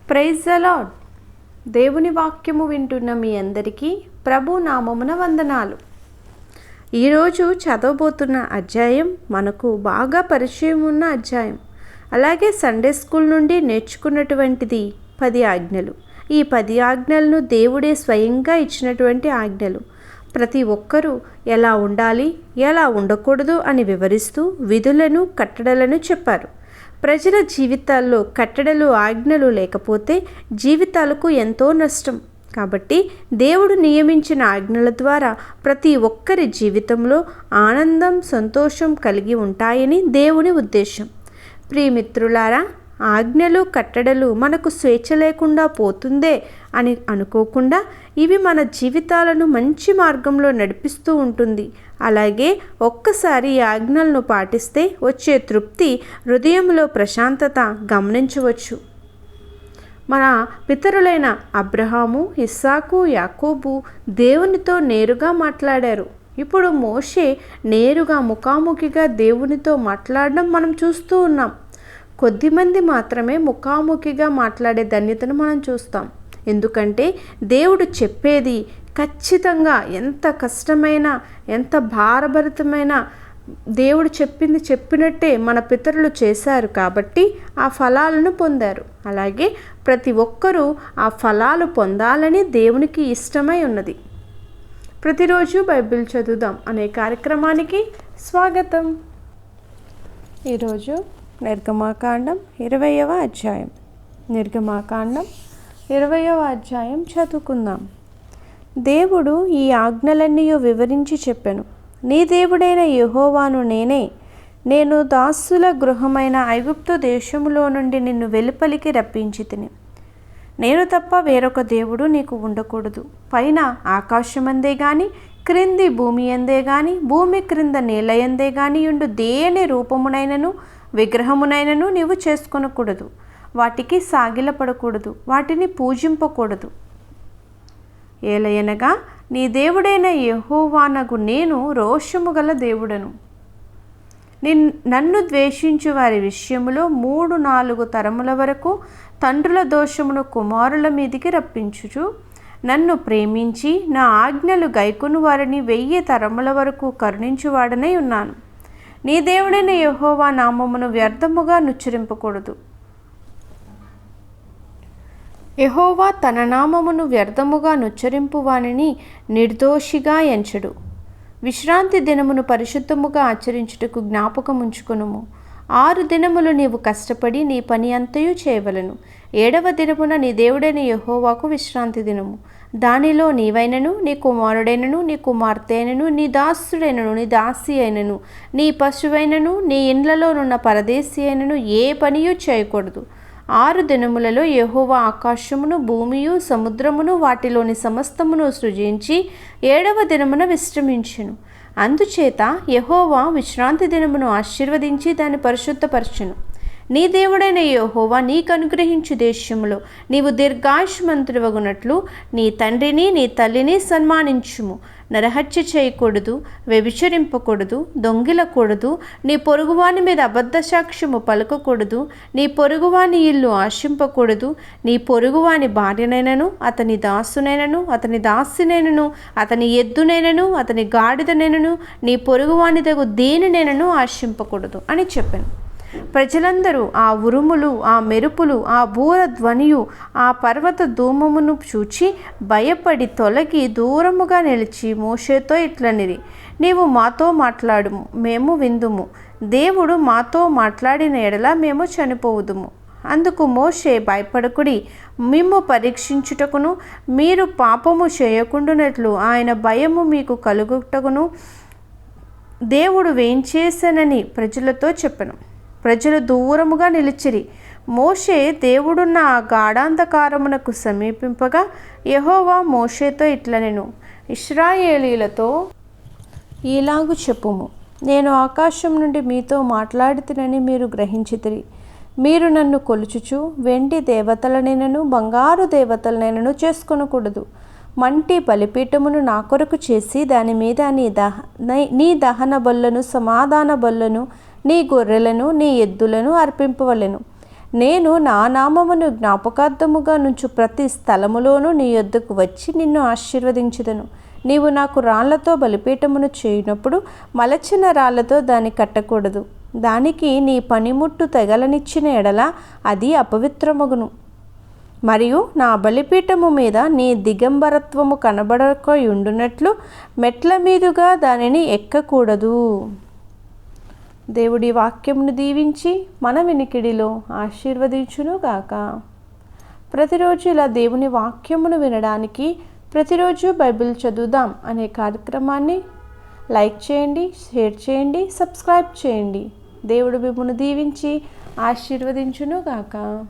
Praise the lord. దేవుని వాక్యము వింటున్న మీ అందరికీ ప్రభు నామమున వందనాలు. ఈరోజు చదవబోతున్న అధ్యాయం మనకు బాగా పరిచయం ఉన్న అధ్యాయం. అలాగే సండే స్కూల్ నుండి నేర్చుకున్నటువంటిది 10 ఆజ్ఞలు. ఈ 10 ఆజ్ఞలను దేవుడే స్వయంగా ఇచ్చినటువంటి ఆజ్ఞలు. ప్రతి ఒక్కరూ ఎలా ఉండాలి, ఎలా ఉండకూడదు అని వివరిస్తూ విధులను, కట్టడలను చెప్పారు. ప్రజల జీవితాల్లో కట్టడలు, ఆజ్ఞలు లేకపోతే జీవితాలకు ఎంతో నష్టం. కాబట్టి దేవుడు నియమించిన ఆజ్ఞల ద్వారా ప్రతి ఒక్కరి జీవితంలో ఆనందం, సంతోషం కలిగి ఉంటాయని దేవుని ఉద్దేశం. ప్రియమిత్రులారా, ఆజ్ఞలు, కట్టడలు మనకు స్వేచ్ఛ లేకుండా పోతుందే అని అనుకోకుండా ఇవి మన జీవితాలను మంచి మార్గంలో నడిపిస్తూ ఉంటుంది. అలాగే ఒక్కసారి ఈ ఆజ్ఞలను పాటిస్తే వచ్చే తృప్తి, హృదయంలో ప్రశాంతత గమనించవచ్చు. మన పితరులైన అబ్రహాము, ఇస్సాకు, యాకోబు దేవునితో నేరుగా మాట్లాడారు. ఇప్పుడు మోషే నేరుగా ముఖాముఖిగా దేవునితో మాట్లాడడం మనం చూస్తూ ఉన్నాం. కొద్దిమంది మాత్రమే ముఖాముఖిగా మాట్లాడే ధన్యతను మనం చూస్తాం. ఎందుకంటే దేవుడు చెప్పేది ఖచ్చితంగా ఎంత కష్టమైన, ఎంత భారభరితమైన దేవుడు చెప్పింది చెప్పినట్టే మన పితరులు చేశారు కాబట్టి ఆ ఫలాలను పొందారు. అలాగే ప్రతి ఒక్కరూ ఆ ఫలాలు పొందాలని దేవునికి ఇష్టమై ఉన్నది. ప్రతిరోజు బైబిల్ చదువుదాం అనే కార్యక్రమానికి స్వాగతం. ఈరోజు నిర్గమాకాండం 20వ అధ్యాయం. నిర్గమాకాండం 20వ అధ్యాయం చదువుకుందాం. దేవుడు ఈ ఆజ్ఞలన్నీ వివరించి చెప్పెను. నీ దేవుడైన యెహోవాను నేనే. నేను దాసుల గృహమైన ఐగుప్తు దేశములో నుండి నిన్ను వెలుపలికి రప్పించితిని. నేను తప్ప వేరొక దేవుడు నీకు ఉండకూడదు. పైన ఆకాశమందే గాని, క్రింది భూమి అందే గాని, భూమి క్రింద నేలయందే గాని ఉండు దేని రూపమునైనను విగ్రహమునైనను నీవు చేసుకొనకూడదు. వాటికి సాగిలపడకూడదు, వాటిని పూజింపకూడదు. ఏలయనగా నీ దేవుడైన యెహోవానగు నేను రోషము గల దేవుడను. నన్ను ద్వేషించు వారి విషయములో 3-4 తరముల వరకు తండ్రుల దోషమును కుమారుల మీదికి రప్పించుచు, నన్ను ప్రేమించి నా ఆజ్ఞలు గైకొను వారిని 1000 తరముల వరకు కరుణించువాడనై ఉన్నాను. నీ దేవుడైన యెహోవా నామమును వ్యర్థముగా నుచ్చరింపకూడదు. యెహోవా తన నామమును వ్యర్థముగా నుచ్చరింపు వానిని నిర్దోషిగా ఎంచడు. విశ్రాంతి దినమును పరిశుద్ధముగా ఆచరించుటకు జ్ఞాపకముంచుకొనుము. 6 దినములు నీవు కష్టపడి నీ పని అంతయు చేయవలను. 7వ దినమున నీ దేవుడైన యెహోవాకు విశ్రాంతి దినము. దానిలో నీవైనను, నీ కుమారుడైనను, నీ కుమార్తె అయినను, నీ దాసుడైనను, నీ దాసి అయినను, నీ పశువైనను, నీ ఇండ్లలోనున్న పరదేశి అయినను ఏ పనియు చేయకూడదు. 6 దినములలో యెహోవా ఆకాశమును, భూమియు, సముద్రమును, వాటిలోని సమస్తమును సృజించి 7వ దినమున విశ్రమించెను. అందుచేత యెహోవా విశ్రాంతి దినమును ఆశీర్వదించి దాన్ని పరిశుద్ధపరచెను. నీ దేవుడైన యెహోవా నీకు అనుగ్రహించు దేశములో నీవు దీర్ఘాయుష్మంతుడవగునట్లు నీ తండ్రిని, నీ తల్లిని సన్మానించుము. నరహత్య చేయకూడదు, వ్యభిచరింపకూడదు, దొంగిలకూడదు, నీ పొరుగువాని మీద అబద్ధ సాక్ష్యము పలకకూడదు, నీ పొరుగువాని ఇల్లు ఆశింపకూడదు, నీ పొరుగువాని భార్యనైనను, అతని దాసునైనను, అతని దాసినైనను, అతని ఎద్దునైనను, అతని గాడిదనైనను, నీ పొరుగువానిదగు దేనినైనను ఆశింపకూడదు అని చెప్పాను. ప్రజలందరూ ఆ ఉరుములు, ఆ మెరుపులు, ఆ బూర ధ్వనియు, ఆ పర్వత ధూమమును చూచి భయపడి తొలగి దూరముగా నిలిచి మోషేతో ఇట్లనిరి, నీవు మాతో మాట్లాడుము, మేము విందుము. దేవుడు మాతో మాట్లాడిన ఎడల మేము చనిపోవుదుము. అందుకు మోషే, భయపడకుడి, మిమ్ము పరీక్షించుటకును మీరు పాపము చేయకుండానట్లు ఆయన భయము మీకు కలుగుటకును దేవుడు వేంచేసనని ప్రజలతో చెప్పెను. ప్రజలు దూరముగా నిలిచిరి. మోషే దేవుడున్న ఆ గాఢాంధకారమునకు సమీపింపగా యెహోవా మోషేతో ఇట్లనెను, ఇశ్రాయేలీలతో ఇలాగు చెప్పుము, నేను ఆకాశం నుండి మీతో మాట్లాడుతునని మీరు గ్రహించితిరి. మీరు నన్ను కొలుచుచు వెండి దేవతలనైనను, బంగారు దేవతలనైనను చేసుకొనకూడదు. మంటి బలిపీఠమును నా కొరకు చేసి దాని మీద నీ దహన బలులను, సమాధాన బలులను, నీ గొర్రెలను, నీ ఎద్దులను అర్పింపవలెను. నేను నా నామమును జ్ఞాపకార్థముగా నుంచు ప్రతి స్థలములోనూ నీ యొద్దకు వచ్చి నిన్ను ఆశీర్వదించుదను. నీవు నాకు రాళ్లతో బలిపీఠమును చేయునప్పుడు మలచిన రాళ్లతో దాన్ని కట్టకూడదు. దానికి నీ పనిముట్టు తెగలనిచ్చిన ఎడల అది అపవిత్రమగును. మరియు నా బలిపీఠము మీద నీ దిగంబరత్వము కనబడకయుండునట్లు మెట్ల మీదుగా దానిని ఎక్కకూడదు. దేవుడి వాక్యమును దీవించి మన వినికిడిలో ఆశీర్వదించునుగాక. ప్రతిరోజు ఇలా దేవుని వాక్యమును వినడానికి ప్రతిరోజు బైబిల్ చదువుదాం అనే కార్యక్రమాన్ని లైక్ చేయండి, షేర్ చేయండి, సబ్స్క్రైబ్ చేయండి. దేవుడు మిమ్మును దీవించి ఆశీర్వదించునుగాక.